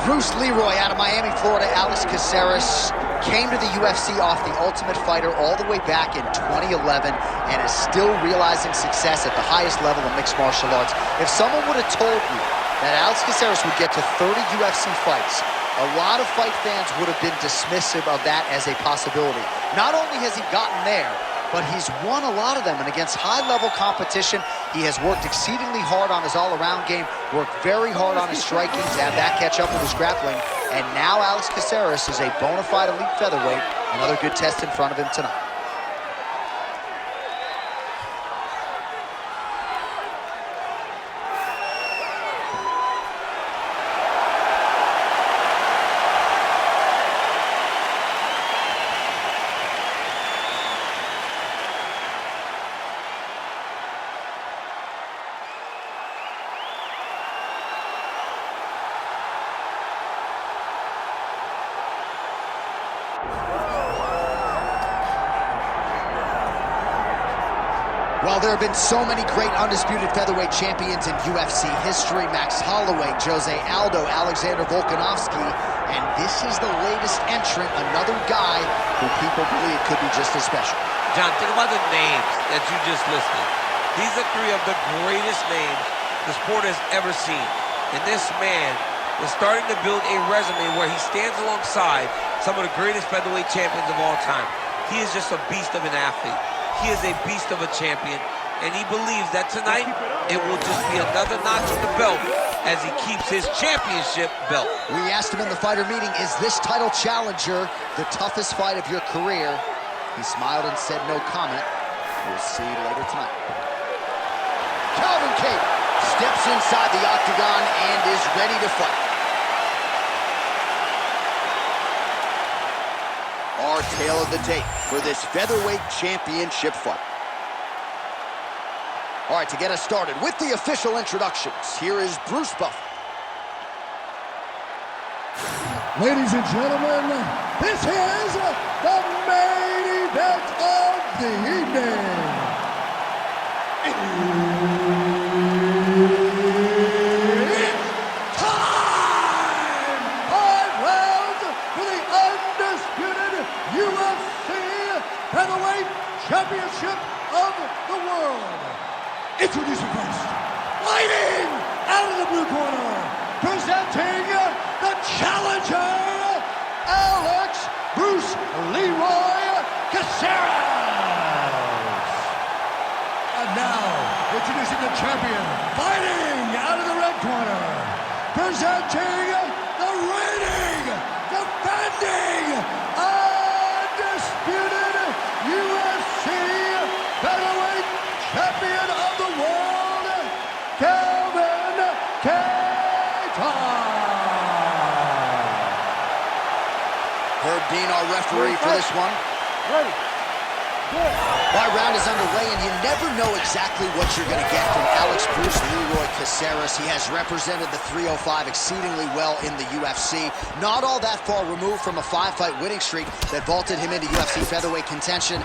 Bruce Leroy out of Miami, Florida. Alex Caceres came to the UFC off The Ultimate Fighter all the way back in 2011 and is still realizing success at the highest level of mixed martial arts. If someone would have told you that Alex Caceres would get to 30 UFC fights, a lot of fight fans would have been dismissive of that as a possibility. Not only has he gotten there, but he's won a lot of them, and against high-level competition, he has worked exceedingly hard on his all-around game, worked very hard on his striking to have that catch up with his grappling, and now Alex Caceres is a bona fide elite featherweight. Another good test in front of him tonight. Well, there have been so many great undisputed featherweight champions in UFC history. Max Holloway, Jose Aldo, Alexander Volkanovski, and this is the latest entrant, another guy who people believe could be just as special. John, think about the names that you just listed. These are three of the greatest names the sport has ever seen. And this man is starting to build a resume where he stands alongside some of the greatest featherweight champions of all time. He is just a beast of an athlete. He is a beast of a champion, and he believes that tonight it will just be another notch on the belt as he keeps his championship belt. We asked him in the fighter meeting, is this title challenger the toughest fight of your career? He smiled and said no comment. We'll see later tonight. Calvin Kattar steps inside the octagon and is ready to fight. Our tale of the tape for this featherweight championship fight. All right, to get us started with the official introductions, here is Bruce Buffer. Ladies and gentlemen, this is the main event of the evening. It's time! 5 rounds for the undisputed UFC Featherweight Championship of the world. Introducing first, fighting out of the blue corner, presenting the challenger, Alex Bruce Leroy Caceres. And now, introducing the champion, fighting out of the red corner, presenting the reigning, defending, undisputed UFC Featherweight Champion of the world, Kattar. Herb Dean, our referee for this one. Ready. Good. Our round is underway, and you never know exactly what you're going to get from Alex Bruce Leroy Caceres. He has represented the 305 exceedingly well in the UFC. Not all that far removed from a 5-fight winning streak that vaulted him into UFC featherweight contention.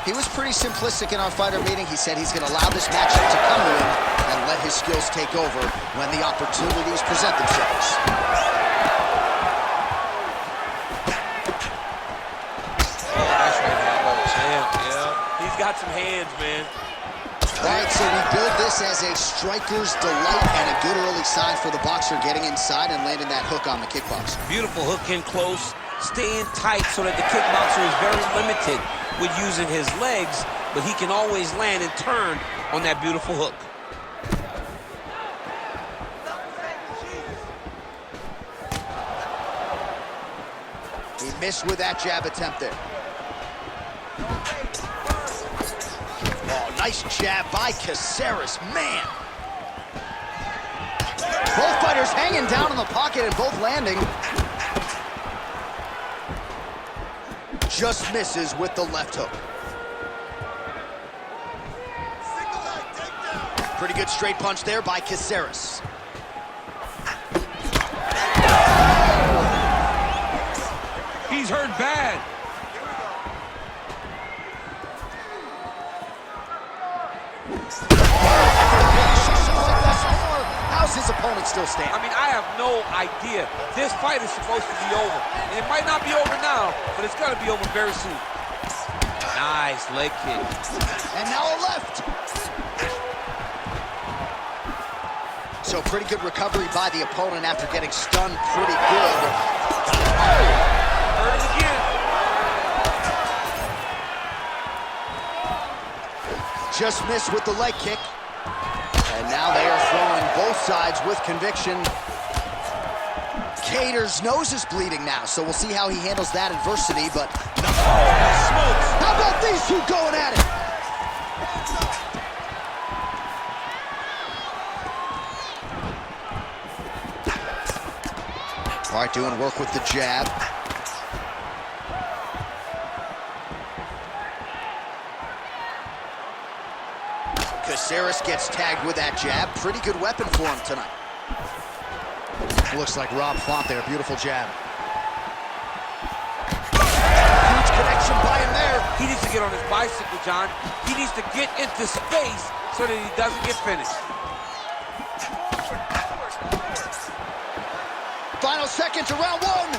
He was pretty simplistic in our fighter meeting. He said he's going to allow this matchup to come to him and let his skills take over when the opportunities present themselves. Got some hands, man. All right, so we build this as a striker's delight and a good early sign for the boxer getting inside and landing that hook on the kickboxer. Beautiful hook in close, staying tight so that the kickboxer is very limited with using his legs, but he can always land and turn on that beautiful hook. He missed with that jab attempt there. Nice jab by Caceres, man. Both fighters hanging down in the pocket and both landing. Just misses with the left hook. Pretty good straight punch there by Caceres. He's hurt bad. How's his opponent still standing. I mean, I have no idea. This fight is supposed to be over. And it might not be over now, but it's going to be over very soon. Nice leg kick. And now a left. So pretty good recovery by the opponent after getting stunned pretty good. Heard it again. Just missed with the leg kick. And now they are throwing both sides with conviction. Kattar's nose is bleeding now, so we'll see how he handles that adversity, but... Smokes. How about these two going at it? All right, doing work with the jab. Caceres gets tagged with that jab. Pretty good weapon for him tonight. Looks like Rob Font there. Beautiful jab. Huge connection by him there. He needs to get on his bicycle, John. He needs to get into space so that he doesn't get finished. Final seconds of round one.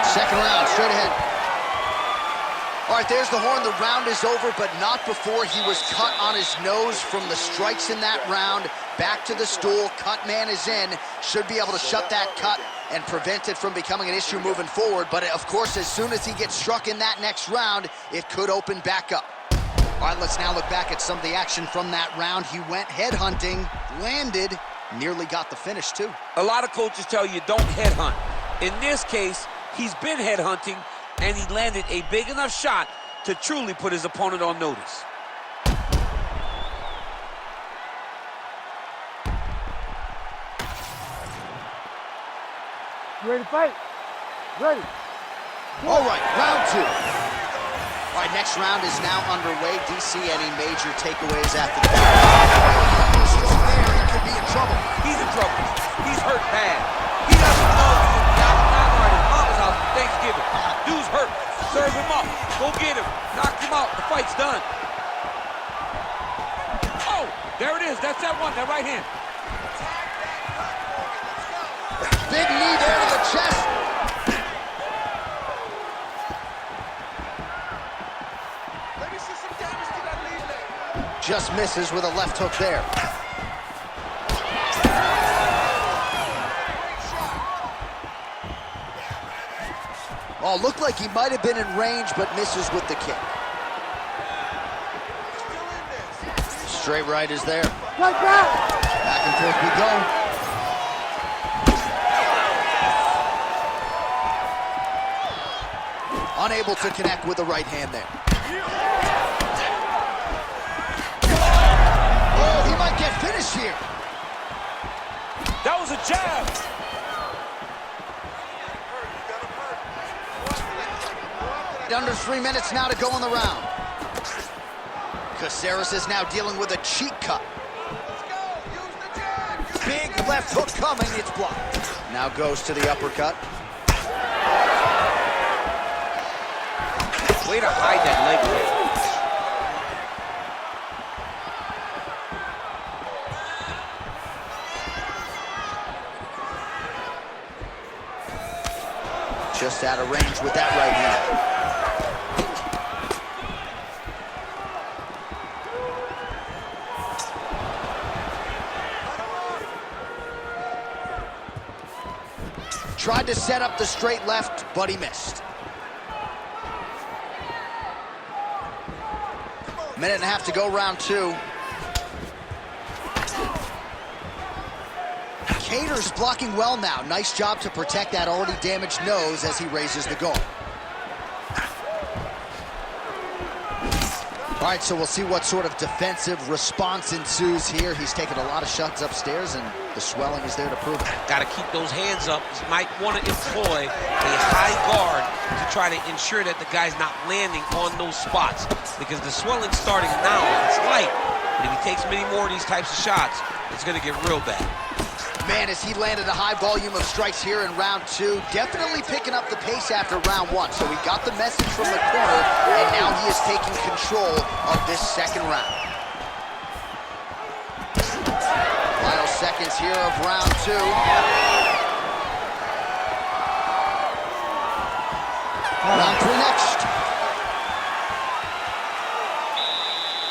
Second round, straight ahead. All right, there's the horn. The round is over, but not before he was cut on his nose from the strikes in that round. Back to the stool. Cut man is in. Should be able to shut that cut and prevent it from becoming an issue moving forward. But, of course, as soon as he gets struck in that next round, it could open back up. All right, let's now look back at some of the action from that round. He went headhunting, landed, nearly got the finish, too. A lot of coaches tell you don't headhunt. In this case, he's been headhunting, and he landed a big enough shot to truly put his opponent on notice. You ready to fight? Ready. All right, round two. All right, next round is now underway. DC, any major takeaways after that? Strong there, he could be in trouble. He's in trouble. He's hurt bad. He doesn't know he's out at his mama's house for Thanksgiving. Dude's hurt. Serve him up. Go get him. Knock him out. The fight's done. Oh, there it is. That's that one, that right hand. Big knee there to the chest. Let me see some damage to that lead leg. Just misses with a left hook there. Oh, looked like he might have been in range, but misses with the kick. Straight right is there. Like that. Back and forth we go. Unable to connect with the right hand there. Oh, he might get finished here. That was a jab. Under 3 minutes now to go in the round. Caceres is now dealing with a cheek cut. Big left hook coming, it's blocked. Now goes to the uppercut. Way to hide that leg kick. Just out of range with that right hand. Tried to set up the straight left, but he missed. Minute and a half to go, round two. Kattar's blocking well now. Nice job to protect that already damaged nose as he raises the guard. All right, so we'll see what sort of defensive response ensues here. He's taken a lot of shots upstairs, and the swelling is there to prove it. Got to keep those hands up. He might want to employ a high guard to try to ensure that the guy's not landing on those spots, because the swelling's starting now. It's light, but if he takes many more of these types of shots, it's going to get real bad. Man, as he landed a high volume of strikes here in round two, definitely picking up the pace after round one. So he got the message from the corner, and now he is taking control of this second round. seconds here of round 2. Round 3 next.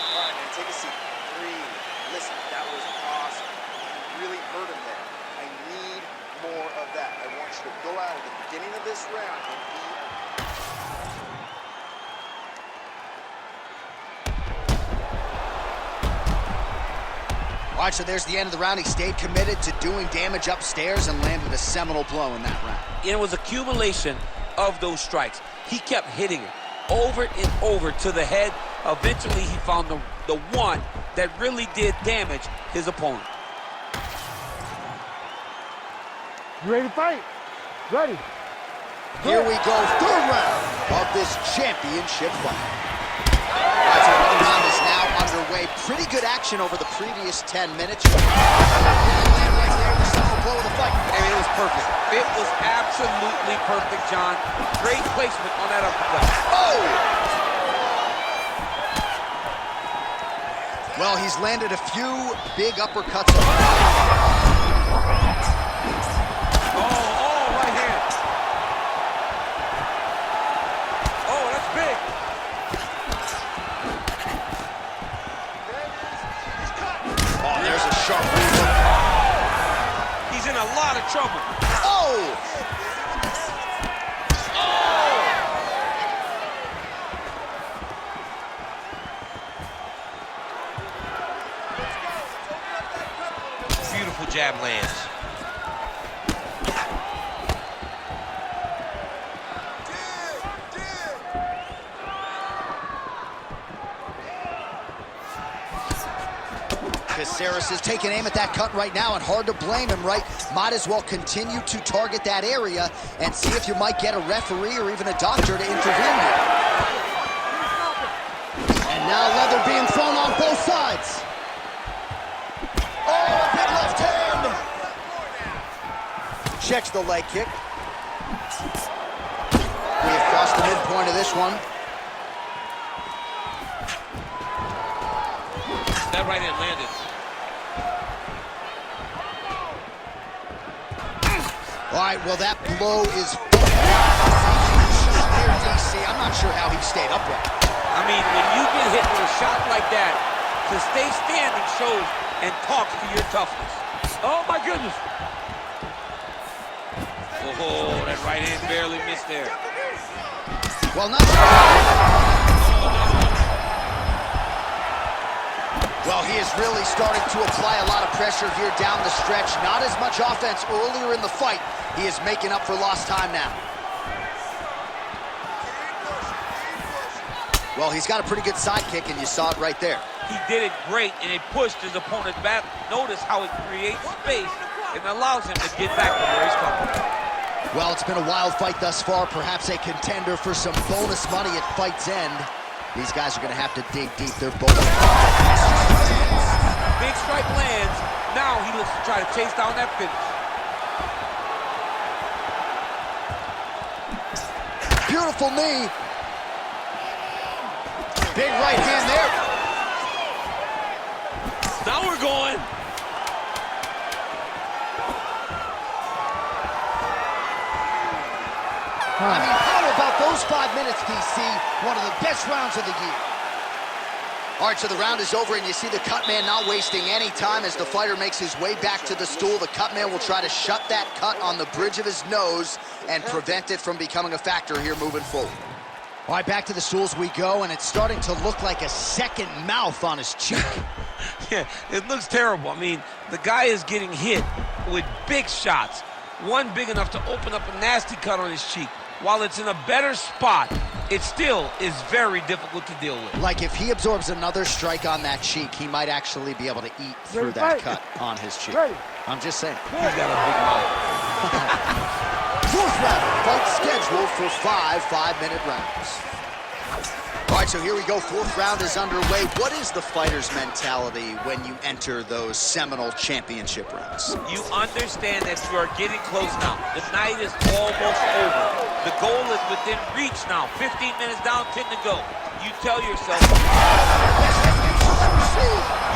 All right, man, take a seat. Breathe. Listen, that was awesome. You really hurt him there. I need more of that. I want you to go out at the beginning of this round and be... All right, so there's the end of the round. He stayed committed to doing damage upstairs and landed a seminal blow in that round. It was accumulation of those strikes. He kept hitting it over and over to the head. Eventually, he found the one that really did damage his opponent. You ready to fight? Ready. Here we go, third round of this championship fight. All right, so another round is now underway. Pretty good action over the previous 10 minutes. Land right there, the central blow of the fight. I mean, it was perfect. It was absolutely perfect, John. Great placement on that uppercut. Oh! Well, he's landed a few big uppercuts. Right hand. Oh, that's big. Oh, there's a sharp move. He's in a lot of trouble. Oh! Beautiful jab lands. Caceres is taking aim at that cut right now, and hard to blame him, right? Might as well continue to target that area and see if you might get a referee or even a doctor to intervene here. And now leather being thrown on both sides. Oh, a big left hand! Checks the leg kick. We have crossed the midpoint of this one. That right hand landed. All right, well, that blow is there, DC. I'm not sure how he stayed upright. I mean, when you get hit with a shot like that, to stay standing shows and talks to your toughness. Oh, my goodness. Oh, that right hand barely missed there. Well, not Well, he is really starting to apply a lot of pressure here down the stretch. Not as much offense earlier in the fight. He is making up for lost time now. Well, he's got a pretty good sidekick, and you saw it right there. He did it great, and it pushed his opponent back. Notice how it creates space and allows him to get back to where he's coming. Well, it's been a wild fight thus far. Perhaps a contender for some bonus money at fight's end. These guys are going to have to dig deep. They're both. Big strike lands. Now he looks to try to chase down that finish. Beautiful knee. Big right hand there. Now we're going. I mean, how about those 5 minutes, DC? One of the best rounds of the year. All right, so the round is over, and you see the cut man not wasting any time as the fighter makes his way back to the stool. The cut man will try to shut that cut on the bridge of his nose and prevent it from becoming a factor here moving forward. All right, back to the stools we go, and it's starting to look like a second mouth on his cheek. Yeah, it looks terrible. I mean, the guy is getting hit with big shots. One big enough to open up a nasty cut on his cheek. While it's in a better spot, it still is very difficult to deal with. Like if he absorbs another strike on that cheek, he might actually be able to eat through that cut on his cheek. I'm just saying. He's got a big mouth. Fourth round, fight scheduled for 5 5-minute rounds. All right, so here we go. Fourth round is underway. What is the fighter's mentality when you enter those seminal championship rounds? You understand that you are getting close now. The night is almost over. The goal is within reach now. 15 minutes down, 10 to go. You tell yourself, you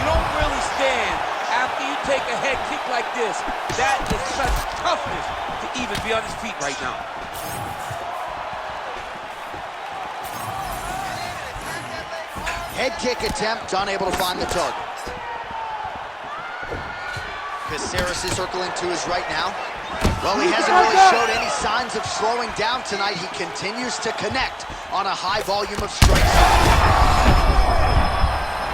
don't really stand after you take a head kick like this. That is such toughness to even be on his feet right now. Head kick attempt, unable to find the target. Caceres is circling to his right now. Well, he hasn't really showed any signs of slowing down tonight. He continues to connect on a high volume of strikes.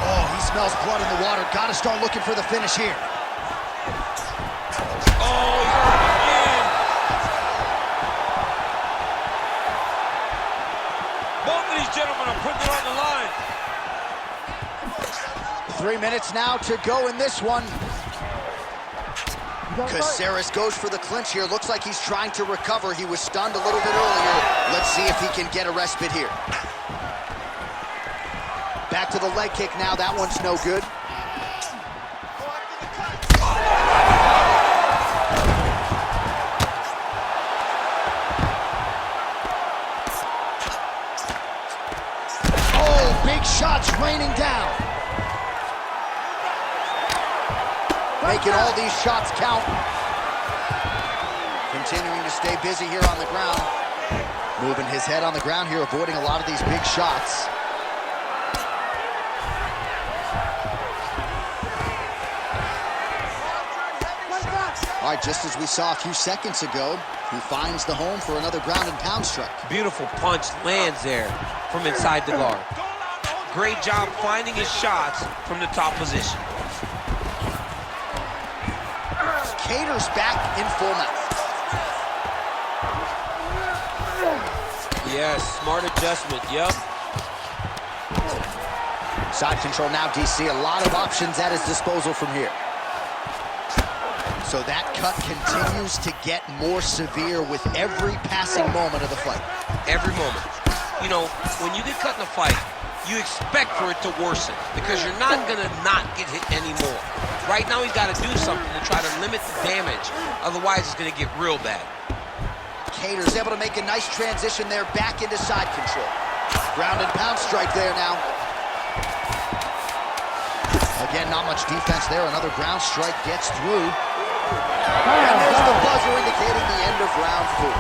Oh, he smells blood in the water. Gotta start looking for the finish here. Oh, he's hurt again. Both of these gentlemen are putting it on the line. 3 minutes now to go in this one. Caceres goes for the clinch here. Looks like he's trying to recover. He was stunned a little bit earlier. Let's see if he can get a respite here. Back to the leg kick now. That one's no good. Oh, big shots raining down. Making all these shots count. Continuing to stay busy here on the ground. Moving his head on the ground here, avoiding a lot of these big shots. All right, just as we saw a few seconds ago, he finds the home for another ground and pound strike. Beautiful punch lands there from inside the guard. Great job finding his shots from the top position. Kattar's back in full mount. Yes, smart adjustment, yep. Side control now, DC. A lot of options at his disposal from here. So that cut continues to get more severe with every passing moment of the fight. Every moment. You know, when you get cut in a fight, you expect for it to worsen because you're not going to not get hit anymore. Right now, he's got to do something to try to limit the damage. Otherwise, it's going to get real bad. Kattar's able to make a nice transition there back into side control. Ground and pound strike there now. Again, not much defense there. Another ground strike gets through. And there's the buzzer indicating the end of round 4.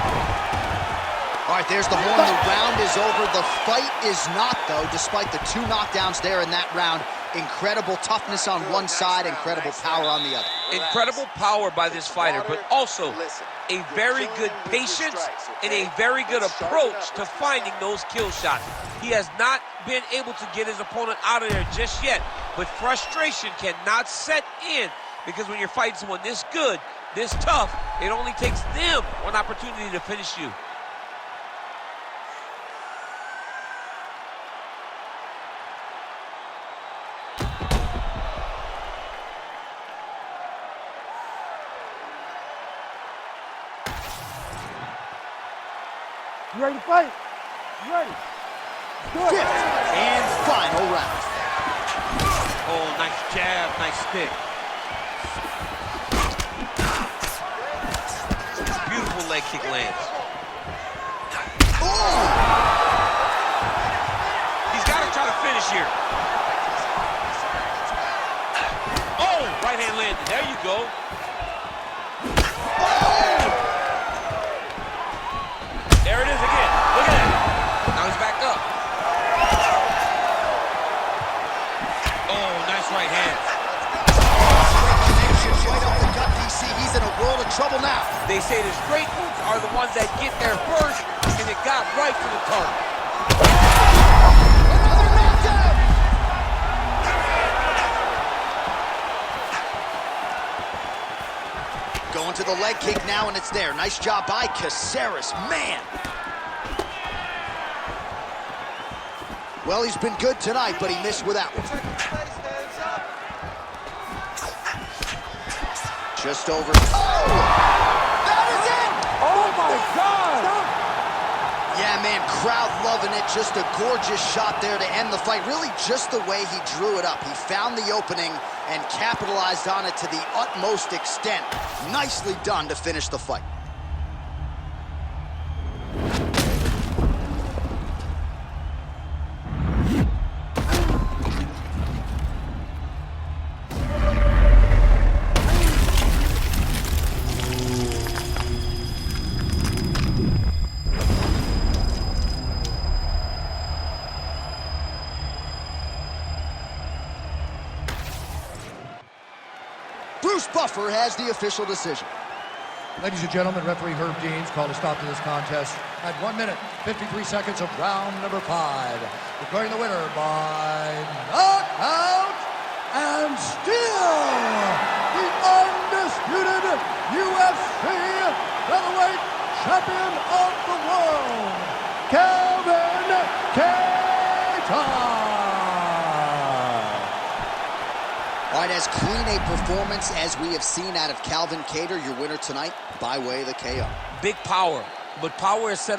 All right, there's the horn. The round is over. The fight is not, though, despite the 2 knockdowns there in that round. Incredible toughness on one side, incredible power on the other. Incredible power by this fighter, but also a very good patience and a very good approach to finding those kill shots. He has not been able to get his opponent out of there just yet, but frustration cannot set in because when you're fighting someone this good, this tough, it only takes them one opportunity to finish you. You ready to fight? You ready? Good. 5th and final round. Oh, nice jab, nice stick. Beautiful leg kick lands. Oh! He's got to try to finish here. Oh, right hand landed. There you go. There it is again. Look at that. Now he's back up. Oh, nice right hand. Right off the gut, DC. He's in a world of trouble now. They say the straight moves are the ones that get there first, and it got right to the target. Another knockdown. Going to the leg kick now, and it's there. Nice job by Caceres. Man. Well, he's been good tonight, but he missed with that one. Just over. Oh! That is it! Oh, my God! Yeah, man, crowd loving it. Just a gorgeous shot there to end the fight. Really just the way he drew it up. He found the opening and capitalized on it to the utmost extent. Nicely done to finish the fight. Bruce Buffer has the official decision. Ladies and gentlemen, referee Herb Deans called a stop to this contest at 1 minute, 53 seconds of round number 5. Declaring the winner by knockout and still the undisputed UFC featherweight champion of the world, Kattar. All right, as clean a performance as we have seen out of Calvin Kattar, your winner tonight by way of the KO. Big power, but power is set